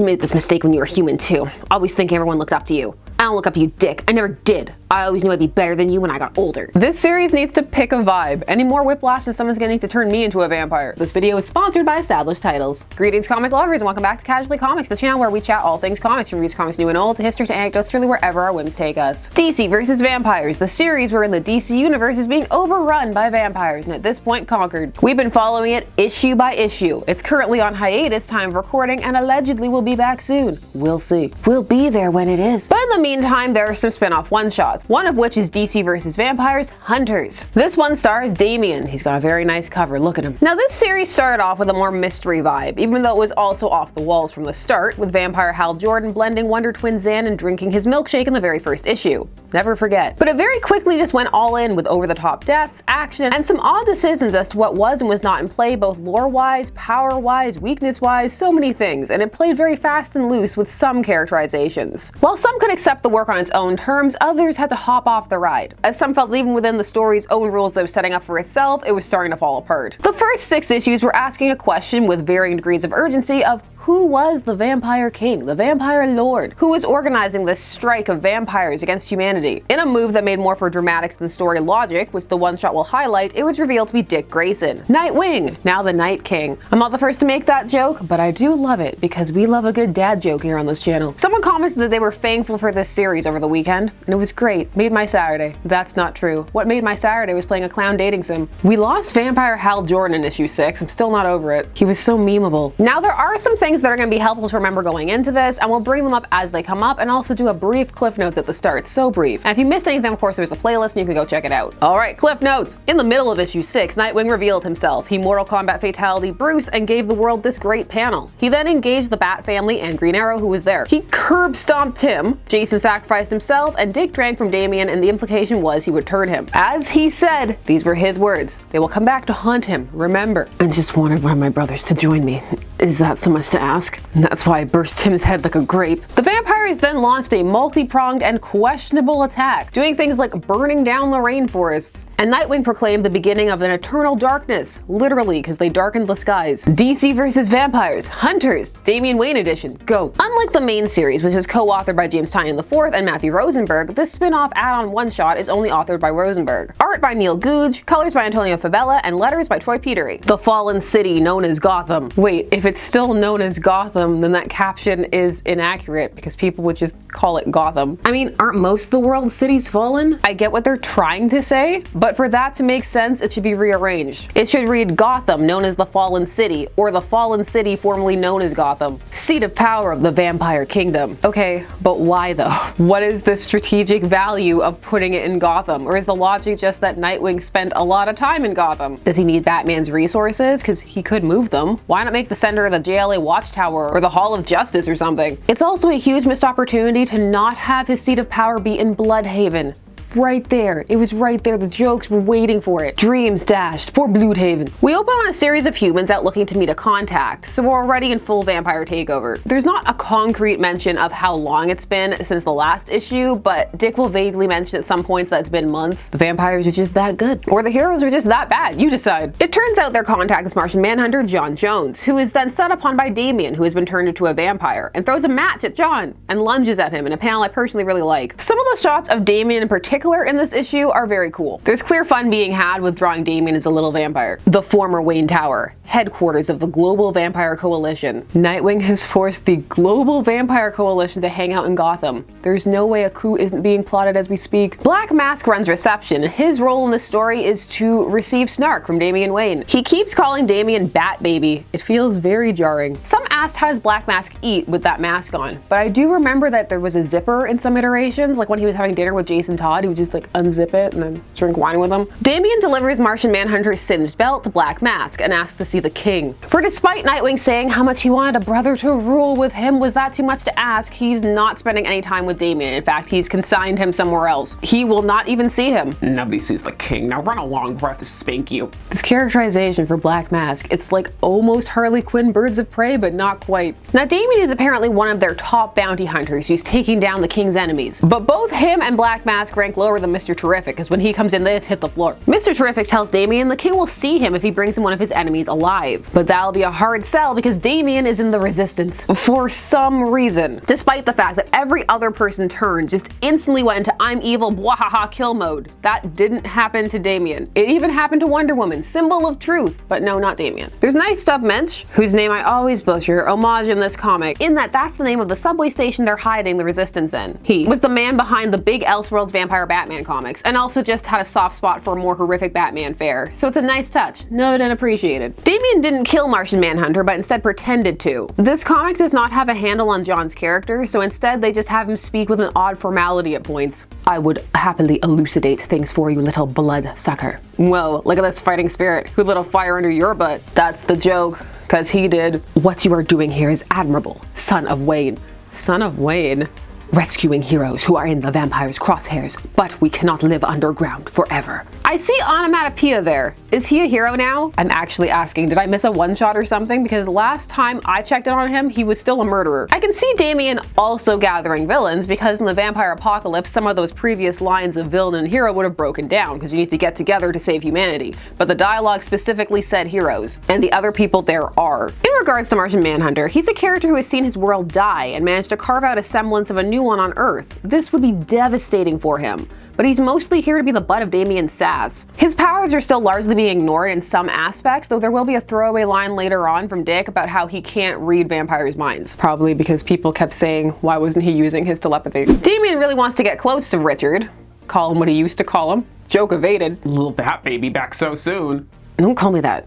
made this mistake when you were human too. Always think everyone looked up to you. I don't look up to you, Dick. I never did. I always knew I'd be better than you when I got older. This series needs to pick a vibe. Any more whiplash and someone's gonna need to turn me into a vampire. This video is sponsored by Established Titles. Greetings, comic lovers, and welcome back to Casually Comics, the channel where we chat all things comics, from reviews, comics new and old, to history to anecdotes, truly wherever our whims take us. DC vs. Vampires, the series wherein the DC universe is being overrun by vampires and at this point conquered. We've been following it issue by issue. It's currently on hiatus, time of recording, and allegedly will be back soon. We'll see. We'll be there when it is. But in the meantime, there are some spin-off one-shots, one of which is DC vs. Vampires Hunters. This one stars Damian. He's got a very nice cover, look at him. Now this series started off with a more mystery vibe, even though it was also off the walls from the start, with vampire Hal Jordan blending Wonder Twin Zan and drinking his milkshake in the very first issue. Never forget. But it very quickly just went all in with over-the-top deaths, action, and some odd decisions as to what was and was not in play, both lore-wise, power-wise, weakness-wise, so many things, and it played very fast and loose with some characterizations. While some could accept the work on its own terms, others had to hop off the ride, as some felt even within the story's own rules that it was setting up for itself, it was starting to fall apart. The first 6 issues were asking a question with varying degrees of urgency of who was the Vampire King, the Vampire Lord? Who was organizing this strike of vampires against humanity? In a move that made more for dramatics than story logic, which the one-shot will highlight, it was revealed to be Dick Grayson. Nightwing, now the Night King. I'm not the first to make that joke, but I do love it because we love a good dad joke here on this channel. Someone commented that they were thankful for this series over the weekend, and it was great. Made my Saturday. That's not true. What made my Saturday was playing a clown dating sim. We lost vampire Hal Jordan in issue 6. I'm still not over it. He was so memeable. Now there are some things that are going to be helpful to remember going into this, and we'll bring them up as they come up and also do a brief cliff notes at the start, so brief. And if you missed anything, of course there's a playlist and you can go check it out. Alright, cliff notes. In the middle of issue 6, Nightwing revealed himself. He Mortal Kombat fatality Bruce and gave the world this great panel. He then engaged the Bat family and Green Arrow, who was there. He curb stomped him, Jason sacrificed himself, and Dick drank from Damian, and the implication was he would turn him. As he said, these were his words, they will come back to haunt him, remember. I just wanted one of my brothers to join me. Is that so much to ask? That's why I burst Tim's head like a grape. The vampires then launched a multi-pronged and questionable attack, doing things like burning down the rainforests. And Nightwing proclaimed the beginning of an eternal darkness, literally, because they darkened the skies. DC vs. Vampires Hunters, Damian Wayne edition, go. Unlike the main series, which is co-authored by James Tynion IV and Matthew Rosenberg, this spin-off add-on one-shot is only authored by Rosenberg. Art by Neil Googe, colors by Antonio Fabella, and letters by Troy Petery. The fallen city known as Gotham. Wait, if it's still known as Gotham, then that caption is inaccurate because people would just call it Gotham. I mean, aren't most of the world's cities fallen? I get what they're trying to say, but for that to make sense, it should be rearranged. It should read Gotham, known as the Fallen City, or the Fallen City formerly known as Gotham. Seat of power of the Vampire Kingdom. Okay, but why though? What is the strategic value of putting it in Gotham? Or is the logic just that Nightwing spent a lot of time in Gotham? Does he need Batman's resources? Because he could move them. Why not make the center of the JLA Watchtower or the Hall of Justice or something? It's also a huge missed opportunity to not have his seat of power be in Bloodhaven. Right there. It was right there. The jokes were waiting for it. Dreams dashed for Bloodhaven. We open on a series of humans out looking to meet a contact, so we're already in full vampire takeover. There's not a concrete mention of how long it's been since the last issue, but Dick will vaguely mention at some points that it's been months. The vampires are just that good. Or the heroes are just that bad. You decide. It turns out their contact is Martian Manhunter John Jones, who is then set upon by Damian, who has been turned into a vampire, and throws a match at John and lunges at him in a panel I personally really like. Some of the shots of Damian in particular in this issue are very cool. There's clear fun being had with drawing Damian as a little vampire. The former Wayne Tower, headquarters of the Global Vampire Coalition. Nightwing has forced the Global Vampire Coalition to hang out in Gotham. There's no way a coup isn't being plotted as we speak. Black Mask runs reception. His role in this story is to receive snark from Damian Wayne. He keeps calling Damian Bat Baby. It feels very jarring. Some asked how does Black Mask eat with that mask on, but I do remember that there was a zipper in some iterations, like when he was having dinner with Jason Todd, he would just like unzip it and then drink wine with him. Damian delivers Martian Manhunter's singed belt to Black Mask and asks to see the king. For despite Nightwing saying how much he wanted a brother to rule with him was that too much to ask, he's not spending any time with Damian. In fact, he's consigned him somewhere else. He will not even see him. Nobody sees the king. Now run along before I have to spank you. This characterization for Black Mask, it's like almost Harley Quinn Birds of Prey, but not quite. Now Damian is apparently one of their top bounty hunters who's taking down the king's enemies, but both him and Black Mask rank lower than Mr. Terrific, because when he comes in, they just hit the floor. Mr. Terrific tells Damian the king will see him if he brings him one of his enemies alive. But that'll be a hard sell because Damian is in the resistance for some reason. Despite the fact that every other person turned just instantly went into I'm evil, bwahaha, kill mode. That didn't happen to Damian. It even happened to Wonder Woman, symbol of truth, but no, not Damian. There's Night Stuff Mensch, whose name I always butcher, homage in this comic, in that that's the name of the subway station they're hiding the resistance in. He was the man behind the big Elseworlds Vampire Batman comics, and also just had a soft spot for a more horrific Batman fare, so it's a nice touch, noted and appreciated. Damian didn't kill Martian Manhunter, but instead pretended to. This comic does not have a handle on John's character, so instead they just have him speak with an odd formality at points. I would happily elucidate things for you, little blood sucker. Whoa, look at this fighting spirit. Who lit a fire under your butt? That's the joke, cause he did. What you are doing here is admirable, son of Wayne. Son of Wayne? Rescuing heroes who are in the vampire's crosshairs, but we cannot live underground forever. I see Onomatopoeia there. Is he a hero now? I'm actually asking, did I miss a one-shot or something? Because last time I checked in on him, he was still a murderer. I can see Damian also gathering villains because in the vampire apocalypse, some of those previous lines of villain and hero would have broken down because you need to get together to save humanity. But the dialogue specifically said heroes, and the other people there are. In regards to Martian Manhunter, he's a character who has seen his world die and managed to carve out a semblance of a new one on Earth. This would be devastating for him, but he's mostly here to be the butt of Damian's sass. His powers are still largely being ignored in some aspects, though there will be a throwaway line later on from Dick about how he can't read vampires' minds. Probably because people kept saying, why wasn't he using his telepathy? Damian really wants to get close to Richard. Call him what he used to call him. Joke evaded. Little bat baby back so soon. Don't call me that.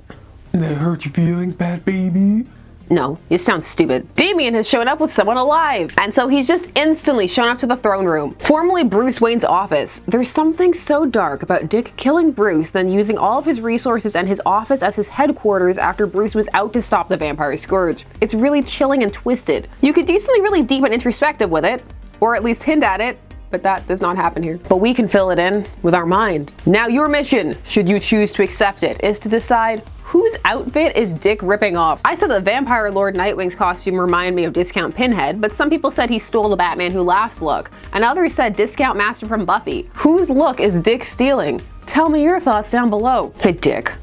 That hurt your feelings, bat baby? No, you sound stupid. Damian has shown up with someone alive, and so he's just instantly shown up to the throne room, formerly Bruce Wayne's office. There's something so dark about Dick killing Bruce, then using all of his resources and his office as his headquarters after Bruce was out to stop the vampire scourge. It's really chilling and twisted. You could decently really deep and introspective with it, or at least hint at it, but that does not happen here. But we can fill it in with our mind. Now your mission, should you choose to accept it, is to decide whose outfit is Dick ripping off? I said that Vampire Lord Nightwing's costume reminded me of Discount Pinhead, but some people said he stole the Batman Who Laughs look, and others said Discount Master from Buffy. Whose look is Dick stealing? Tell me your thoughts down below. Hey, Dick.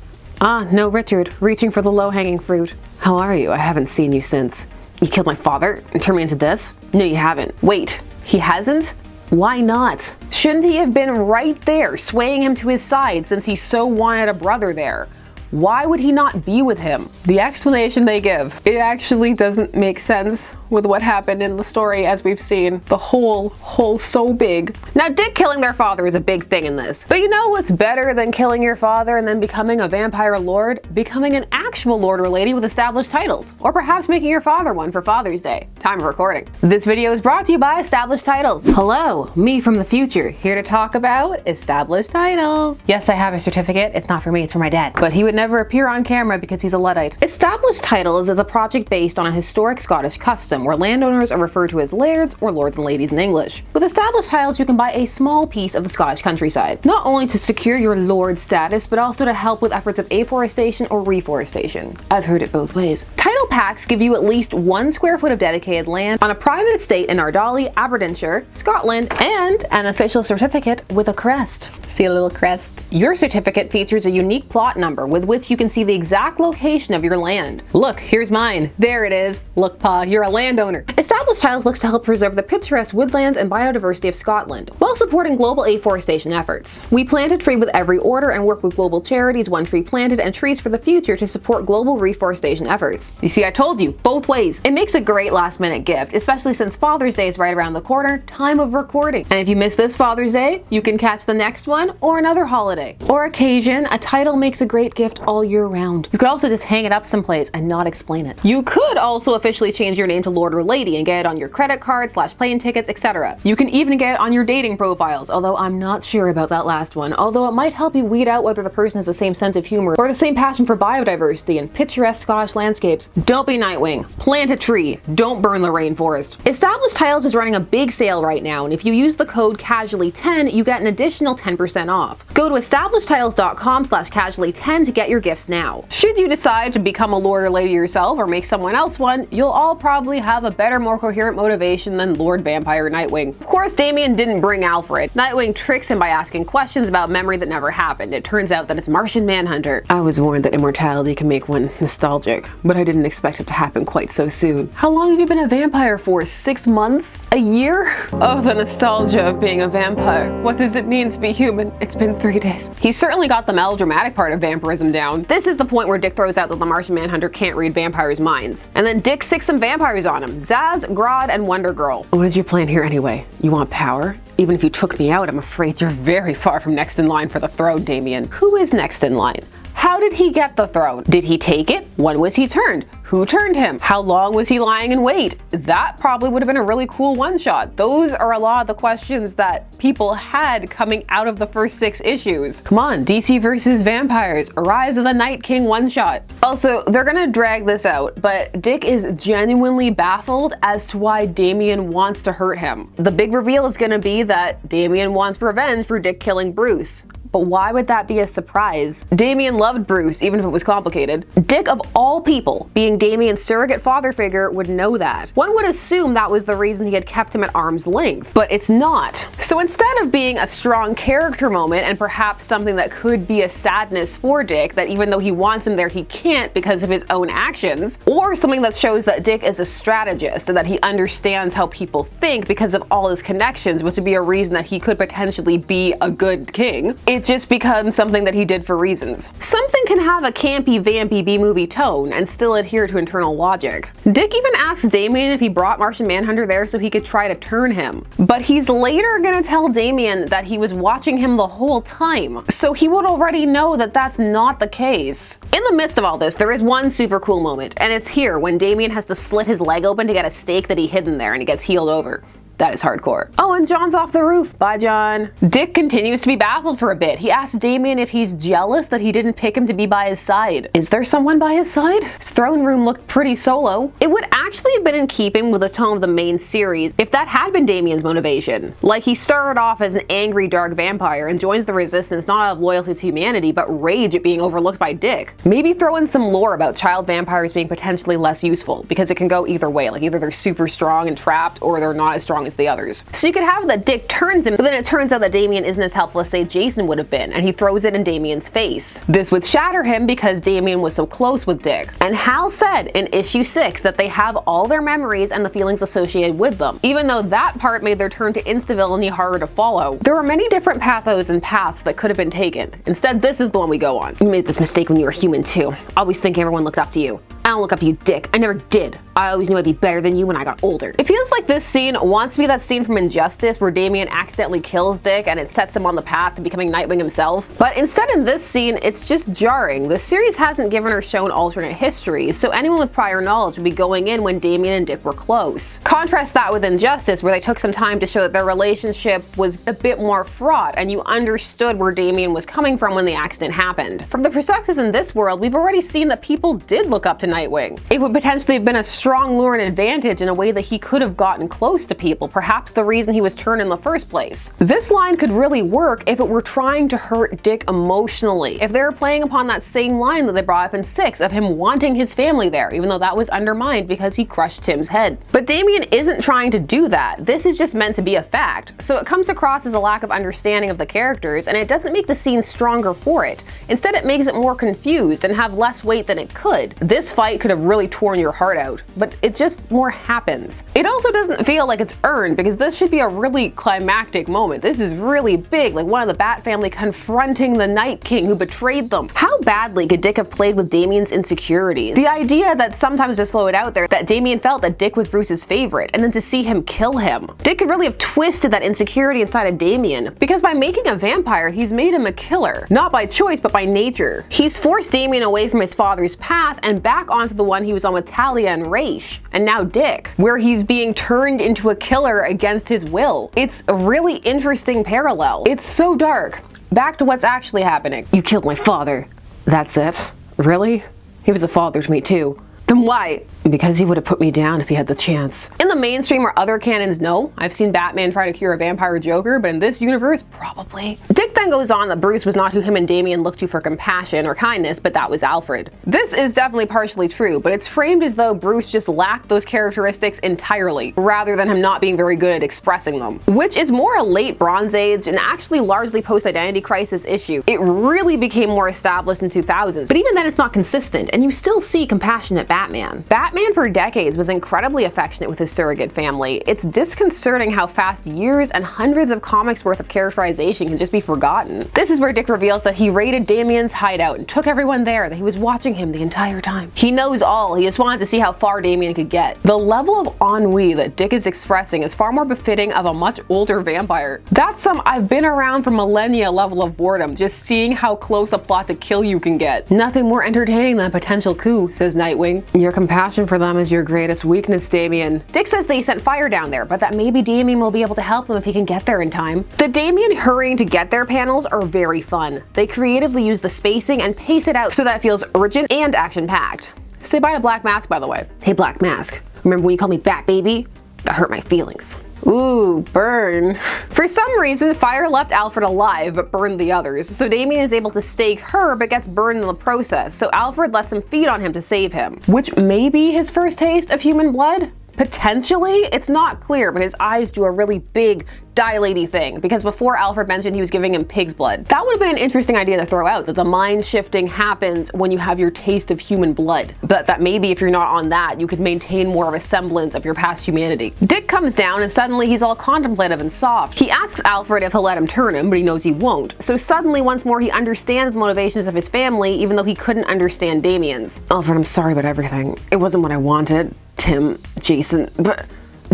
Ah, no, Richard, reaching for the low-hanging fruit. How are you? I haven't seen you since. You killed my father and turned me into this? No, you haven't. Wait, he hasn't? Why not? Shouldn't he have been right there, swaying him to his side since he so wanted a brother there? Why would he not be with him? The explanation they give, it actually doesn't make sense with what happened in the story as we've seen. The hole so big. Now Dick killing their father is a big thing in this. But you know what's better than killing your father and then becoming a vampire lord? Becoming an actual lord or lady with established titles. Or perhaps making your father one for Father's Day. Time of recording. This video is brought to you by Established Titles. Hello, me from the future, here to talk about established titles. Yes, I have a certificate. It's not for me, it's for my dad. But he would never appear on camera because he's a Luddite. Established Titles is a project based on a historic Scottish custom where landowners are referred to as lairds or lords and ladies in English. With Established Titles, you can buy a small piece of the Scottish countryside, not only to secure your lord status, but also to help with efforts of afforestation or reforestation. I've heard it both ways. Title packs give you at least 1 square foot of dedicated land on a private estate in Ardali, Aberdeenshire, Scotland, and an official certificate with a crest. See a little crest? Your certificate features a unique plot number with which you can see the exact location of your land. Look, here's mine. There it is. Look, Pa, you're a landowner. Established Titles looks to help preserve the picturesque woodlands and biodiversity of Scotland, while supporting global afforestation efforts. We plant a tree with every order and work with global charities, One Tree Planted, and Trees for the Future to support global reforestation efforts. You see, I told you, both ways. It makes a great last-minute gift, especially since Father's Day is right around the corner, time of recording. And if you miss this Father's Day, you can catch the next one or another holiday or occasion. A title makes a great gift all year round. You could also just hang it up someplace and not explain it. You could also officially change your name to Lord or Lady and get it on your credit card, plane tickets, etc. You can even get it on your dating profiles, although I'm not sure about that last one, although it might help you weed out whether the person has the same sense of humor or the same passion for biodiversity and picturesque Scottish landscapes. Don't be Nightwing. Plant a tree. Don't burn the rainforest. Established Titles is running a big sale right now, and if you use the code CASUALLY10, you get an additional 10% off. Go to establishedtitles.com/casually10 to get your gifts now. Should you decide to become a lord or lady yourself or make someone else one, you'll all probably have a better, more coherent motivation than Lord Vampire Nightwing. Of course, Damian didn't bring Alfred. Nightwing tricks him by asking questions about memory that never happened. It turns out that it's Martian Manhunter. I was warned that immortality can make one nostalgic, but I didn't expect it to happen quite so soon. How long have you been a vampire for? 6 months? A year? Oh, the nostalgia of being a vampire. What does it mean to be human? It's been 3 days. He's certainly got the melodramatic part of vampirism down. This is the point where Dick throws out that the Martian Manhunter can't read vampires' minds. And then Dick sicks some vampires on him. Zaz, Grodd, and Wonder Girl. What is your plan here anyway? You want power? Even if you took me out, I'm afraid you're Very far from next in line for the throne, Damian. Who is next in line? How did he get the throne? Did he take it? When was he turned? Who turned him? How long was he lying in wait? That probably would have been a really cool one-shot. Those are a lot of the questions that people had coming out of the first 6 issues. Come on, DC versus Vampires, Rise of the Night King one-shot. Also, they're gonna drag this out, but Dick is genuinely baffled as to why Damian wants to hurt him. The big reveal is gonna be that Damian wants revenge for Dick killing Bruce. But why would that be a surprise? Damian loved Bruce, even if it was complicated. Dick, of all people, being Damian's surrogate father figure, would know that. One would assume that was the reason he had kept him at arm's length, but it's not. So instead of being a strong character moment and perhaps something that could be a sadness for Dick, that even though he wants him there, he can't because of his own actions, or something that shows that Dick is a strategist and that he understands how people think because of all his connections, which would be a reason that he could potentially be a good king, it just becomes something that he did for reasons. Something can have a campy, vampy B-movie tone and still adhere to internal logic. Dick even asks Damian if he brought Martian Manhunter there so he could try to turn him. But he's later gonna tell Damian that he was watching him the whole time, so he would already know that that's not the case. In the midst of all this, there is one super cool moment, and it's here when Damian has to slit his leg open to get a stake that he hid in there and it gets healed over. That is hardcore. Oh, and John's off the roof. Bye, John. Dick continues to be baffled for a bit. He asks Damian if he's jealous that he didn't pick him to be by his side. Is there someone by his side? His throne room looked pretty solo. It would actually have been in keeping with the tone of the main series if that had been Damian's motivation. Like, he started off as an angry dark vampire and joins the resistance not out of loyalty to humanity, but rage at being overlooked by Dick. Maybe throw in some lore about child vampires being potentially less useful, because it can go either way. Like, either they're super strong and trapped, or they're not as strong as the others. So you could have that Dick turns him, but then it turns out that Damian isn't as helpful as say Jason would have been, and he throws it in Damian's face. This would shatter him because Damian was so close with Dick. And Hal said in issue 6 that they have all their memories and the feelings associated with them, even though that part made their turn to insta-villainy harder to follow. There were many different pathos and paths that could have been taken. Instead, this is the one we go on. You made this mistake when you were human too. Always think everyone looked up to you. I don't look up to you, Dick. I never did. I always knew I'd be better than you when I got older. It feels like this scene wants to be that scene from Injustice where Damian accidentally kills Dick and it sets him on the path to becoming Nightwing himself. But instead in this scene, it's just jarring. The series hasn't given or shown alternate histories, so anyone with prior knowledge would be going in when Damian and Dick were close. Contrast that with Injustice, where they took some time to show that their relationship was a bit more fraught and you understood where Damian was coming from when the accident happened. From the perspectives in this world, we've already seen that people did look up to Nightwing. It would potentially have been a strong lure and advantage in a way that he could have gotten close to people, perhaps the reason he was turned in the first place. This line could really work if it were trying to hurt Dick emotionally. If they were playing upon that same line that they brought up in 6 of him wanting his family there, even though that was undermined because he crushed Tim's head. But Damian isn't trying to do that. This is just meant to be a fact. So it comes across as a lack of understanding of the characters, and it doesn't make the scene stronger for it. Instead, it makes it more confused and have less weight than it could. This fight could have really torn your heart out, but it just more happens. It also doesn't feel like it's earned, because this should be a really climactic moment. This is really big, like one of the Bat family confronting the Night King who betrayed them. How badly could Dick have played with Damian's insecurities? The idea that sometimes just floated out there that Damian felt that Dick was Bruce's favorite, and then to see him kill him. Dick could really have twisted that insecurity inside of Damian, because by making a vampire, he's made him a killer. Not by choice, but by nature. He's forced Damian away from his father's path and back onto the one he was on with Talia and Raish, and now Dick, where he's being turned into a killer against his will. It's a really interesting parallel. It's so dark. Back to what's actually happening. You killed my father. That's it? Really? He was a father to me too. Then why? Because he would have put me down if he had the chance. In the mainstream or other canons, no. I've seen Batman try to cure a vampire Joker, but in this universe, probably. Dick then goes on that Bruce was not who him and Damian looked to for compassion or kindness, but that was Alfred. This is definitely partially true, but it's framed as though Bruce just lacked those characteristics entirely, rather than him not being very good at expressing them, which is more a late Bronze Age and actually largely post-Identity Crisis issue. It really became more established in 2000s, but even then it's not consistent, and you still see compassionate Batman. Batman for decades was incredibly affectionate with his surrogate family. It's disconcerting how fast years and hundreds of comics worth of characterization can just be forgotten. This is where Dick reveals that he raided Damian's hideout and took everyone there, that he was watching him the entire time. He knows all, he just wanted to see how far Damian could get. The level of ennui that Dick is expressing is far more befitting of a much older vampire. That's some I've been around for millennia level of boredom, just seeing how close a plot to kill you can get. Nothing more entertaining than a potential coup, says Nightwing. Your compassion for them is your greatest weakness, Damian. Dick says they sent fire down there, but that maybe Damian will be able to help them if he can get there in time. The Damian hurrying to get there panels are very fun. They creatively use the spacing and pace it out so that it feels urgent and action-packed. Say bye to Black Mask, by the way. Hey, Black Mask. Remember when you called me Bat Baby? That hurt my feelings. Ooh, burn. For some reason, fire left Alfred alive but burned the others, so Damian is able to stake her but gets burned in the process, so Alfred lets him feed on him to save him. Which may be his first taste of human blood? Potentially? It's not clear, but his eyes do a really big, dilaty thing, because before Alfred mentioned he was giving him pig's blood. That would have been an interesting idea to throw out, that the mind shifting happens when you have your taste of human blood. But that maybe if you're not on that, you could maintain more of a semblance of your past humanity. Dick comes down and suddenly he's all contemplative and soft. He asks Alfred if he'll let him turn him, but he knows he won't. So suddenly once more he understands the motivations of his family, even though he couldn't understand Damian's. Alfred, I'm sorry about everything. It wasn't what I wanted. Tim, Jason, but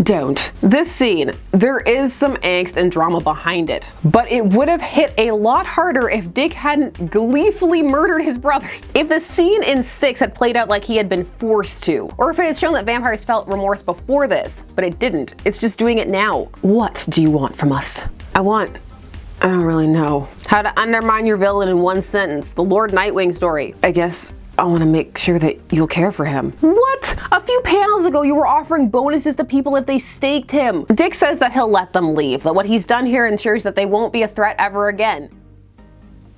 don't. This scene, there is some angst and drama behind it, but it would have hit a lot harder if Dick hadn't gleefully murdered his brothers. If the scene in 6 had played out like he had been forced to, or if it had shown that vampires felt remorse before this, but it didn't. It's just doing it now. What do you want from us? I don't really know. How to undermine your villain in one sentence. The Lord Nightwing story. I guess I want to make sure that you'll care for him. What? A few panels ago you were offering bonuses to people if they staked him. Dick says that he'll let them leave, that what he's done here ensures that they won't be a threat ever again.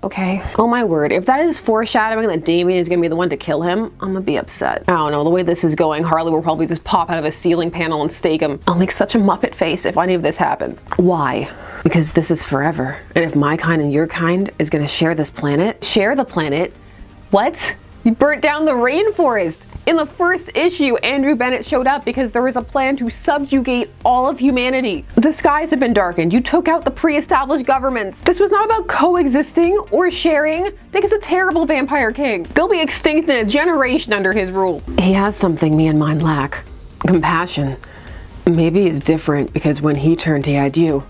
Okay. Oh my word, if that is foreshadowing that Damian is gonna be the one to kill him, I'm gonna be upset. I don't know, the way this is going, Harley will probably just pop out of a ceiling panel and stake him. I'll make such a Muppet face if any of this happens. Why? Because this is forever. And if my kind and your kind is gonna share this planet, share the planet, what? You burnt down the rainforest! In the first issue, Andrew Bennett showed up because there was a plan to subjugate all of humanity. The skies have been darkened. You took out the pre-established governments. This was not about coexisting or sharing. Dick is a terrible vampire king. They'll be extinct in a generation under his rule. He has something me and mine lack. Compassion. Maybe it's different because when he turned, he had you.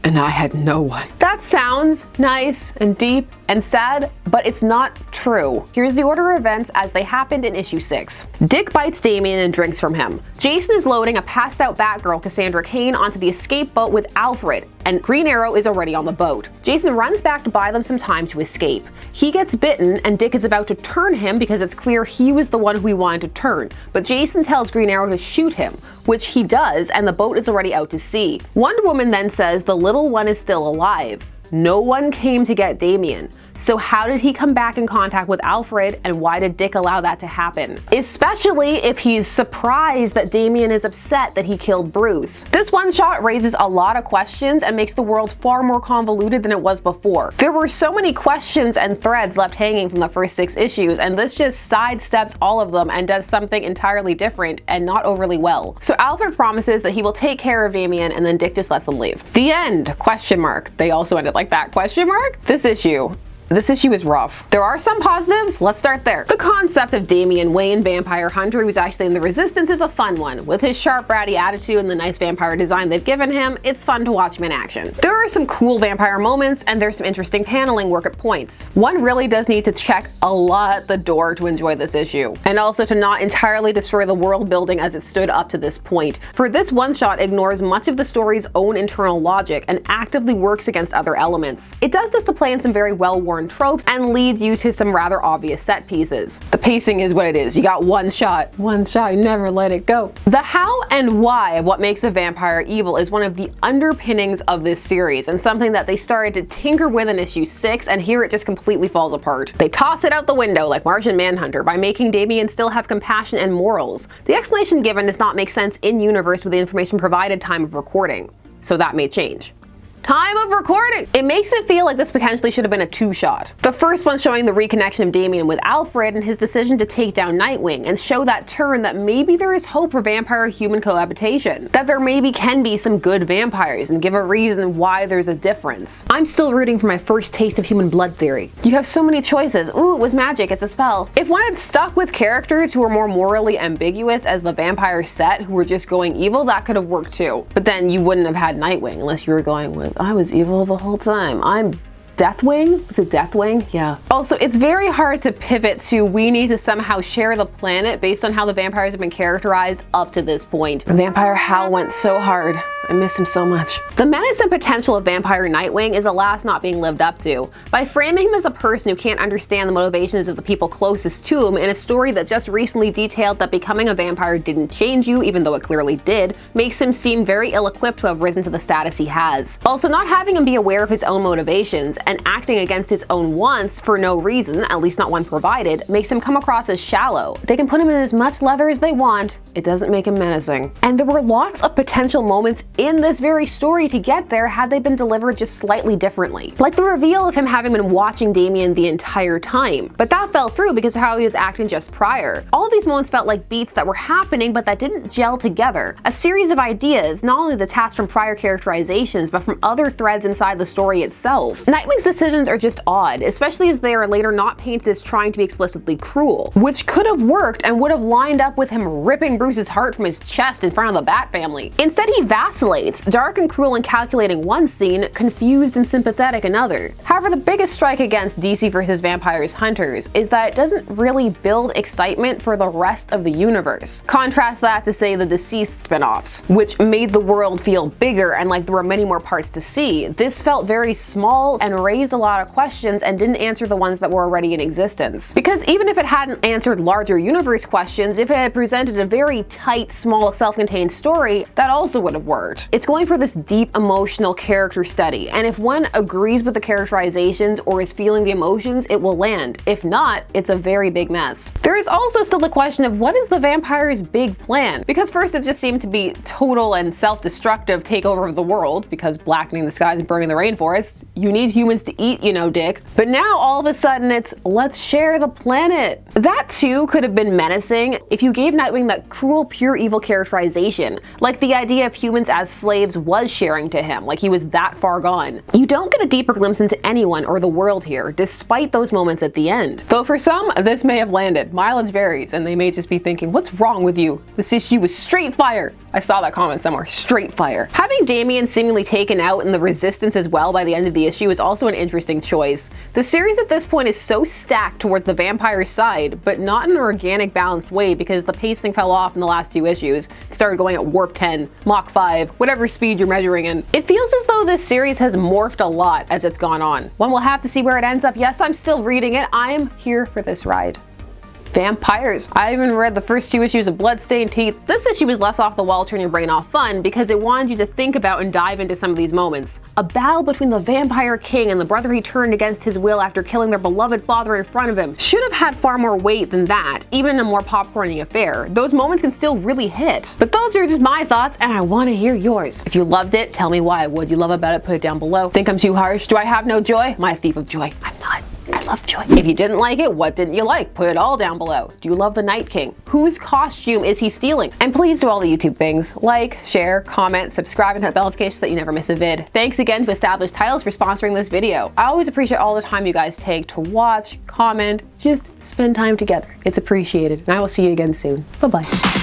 And I had no one. That sounds nice and deep and sad, but it's not true. Here's the order of events as they happened in issue 6. Dick bites Damian and drinks from him. Jason is loading a passed out Batgirl, Cassandra Cain, onto the escape boat with Alfred, and Green Arrow is already on the boat. Jason runs back to buy them some time to escape. He gets bitten and Dick is about to turn him because it's clear he was the one who he wanted to turn, but Jason tells Green Arrow to shoot him, which he does, and the boat is already out to sea. Wonder Woman then says the little one is still alive. No one came to get Damian. So how did he come back in contact with Alfred, and why did Dick allow that to happen? Especially if he's surprised that Damian is upset that he killed Bruce. This one shot raises a lot of questions and makes the world far more convoluted than it was before. There were so many questions and threads left hanging from the first 6 issues, and this just sidesteps all of them and does something entirely different and not overly well. So Alfred promises that he will take care of Damian, and then Dick just lets them leave. The end? Question mark. They also ended like that? Question mark? This issue is rough. There are some positives. Let's start there. The concept of Damian Wayne, vampire hunter who's actually in the Resistance, is a fun one. With his sharp, bratty attitude and the nice vampire design they've given him, it's fun to watch him in action. There are some cool vampire moments, and there's some interesting paneling work at points. One really does need to check a lot at the door to enjoy this issue, and also to not entirely destroy the world building as it stood up to this point. For this one-shot ignores much of the story's own internal logic and actively works against other elements. It does this to play in some very well-worn foreign tropes and leads you to some rather obvious set pieces. The pacing is what it is. You got one shot, you never let it go. The how and why of what makes a vampire evil is one of the underpinnings of this series, and something that they started to tinker with in issue 6, and here it just completely falls apart. They toss it out the window like Martian Manhunter by making Damian still have compassion and morals. The explanation given does not make sense in universe with the information provided time of recording, so that may change. Time of recording! It makes it feel like this potentially should have been a two-shot. The first one showing the reconnection of Damian with Alfred and his decision to take down Nightwing and show that turn that maybe there is hope for vampire-human cohabitation. That there maybe can be some good vampires and give a reason why there's a difference. I'm still rooting for my first taste of human blood theory. You have so many choices. Ooh, it was magic, it's a spell. If one had stuck with characters who were more morally ambiguous as the vampire set who were just going evil, that could have worked too. But then you wouldn't have had Nightwing unless you were going with I was evil the whole time. I'm Deathwing? Was it Deathwing? Yeah. Also, it's very hard to pivot to we need to somehow share the planet based on how the vampires have been characterized up to this point. Vampire Hal went so hard. I miss him so much. The menace and potential of Vampire Nightwing is alas not being lived up to. By framing him as a person who can't understand the motivations of the people closest to him in a story that just recently detailed that becoming a vampire didn't change you, even though it clearly did, makes him seem very ill-equipped to have risen to the status he has. Also, not having him be aware of his own motivations and acting against his own wants for no reason, at least not one provided, makes him come across as shallow. They can put him in as much leather as they want, it doesn't make him menacing. And there were lots of potential moments in this very story to get there had they been delivered just slightly differently. Like the reveal of him having been watching Damian the entire time, but that fell through because of how he was acting just prior. All of these moments felt like beats that were happening but that didn't gel together. A series of ideas, not only detached from prior characterizations but from other threads inside the story itself. Nightwing's decisions are just odd, especially as they are later not painted as trying to be explicitly cruel, which could have worked and would have lined up with him ripping Bruce's heart from his chest in front of the Bat family. Instead, he vacillates, dark and cruel and calculating one scene, confused and sympathetic another. However, the biggest strike against DC vs. Vampires Hunters is that it doesn't really build excitement for the rest of the universe. Contrast that to, say, the DCeased spin-offs, which made the world feel bigger and like there were many more parts to see. This felt very small and raised a lot of questions and didn't answer the ones that were already in existence. Because even if it hadn't answered larger universe questions, if it had presented a very tight, small, self-contained story, that also would have worked. It's going for this deep emotional character study, and if one agrees with the characterizations or is feeling the emotions, it will land. If not, it's a very big mess. There is also still the question of what is the vampire's big plan? Because first it just seemed to be total and self-destructive takeover of the world, because blackening the skies and burning the rainforest. You need humans to eat, you know, dick. But now all of a sudden it's, let's share the planet. That too could have been menacing if you gave Nightwing that cruel, pure evil characterization, like the idea of humans as slaves was sharing to him, like he was that far gone. You don't get a deeper glimpse into anyone or the world here, despite those moments at the end. Though for some, this may have landed. Mileage varies, and they may just be thinking, what's wrong with you? This issue was straight fire. I saw that comment somewhere, straight fire. Having Damian seemingly taken out in the resistance as well by the end of the issue is also an interesting choice. The series at this point is so stacked towards the vampire side, but not in an organic, balanced way because the pacing fell off in the last two issues. It started going at warp 10, Mach 5, whatever speed you're measuring in. It feels as though this series has morphed a lot as it's gone on. One will have to see where it ends up. Yes, I'm still reading it. I'm here for this ride. Vampires. I even read the first two issues of Bloodstained Teeth. This issue was less off the wall, turn your brain off fun because it wanted you to think about and dive into some of these moments. A battle between the vampire king and the brother he turned against his will after killing their beloved father in front of him should have had far more weight than that, even in a more popcorny affair. Those moments can still really hit. But those are just my thoughts and I want to hear yours. If you loved it, tell me why. What you love about it, put it down below. Think I'm too harsh? Do I have no joy? My thief of joy. I'm not. I love joy. If you didn't like it, what didn't you like? Put it all down below. Do you love the Night King? Whose costume is he stealing? And please do all the YouTube things. Like, share, comment, subscribe, and hit bell notifications so that you never miss a vid. Thanks again to Established Titles for sponsoring this video. I always appreciate all the time you guys take to watch, comment, just spend time together. It's appreciated. And I will see you again soon. Bye-bye.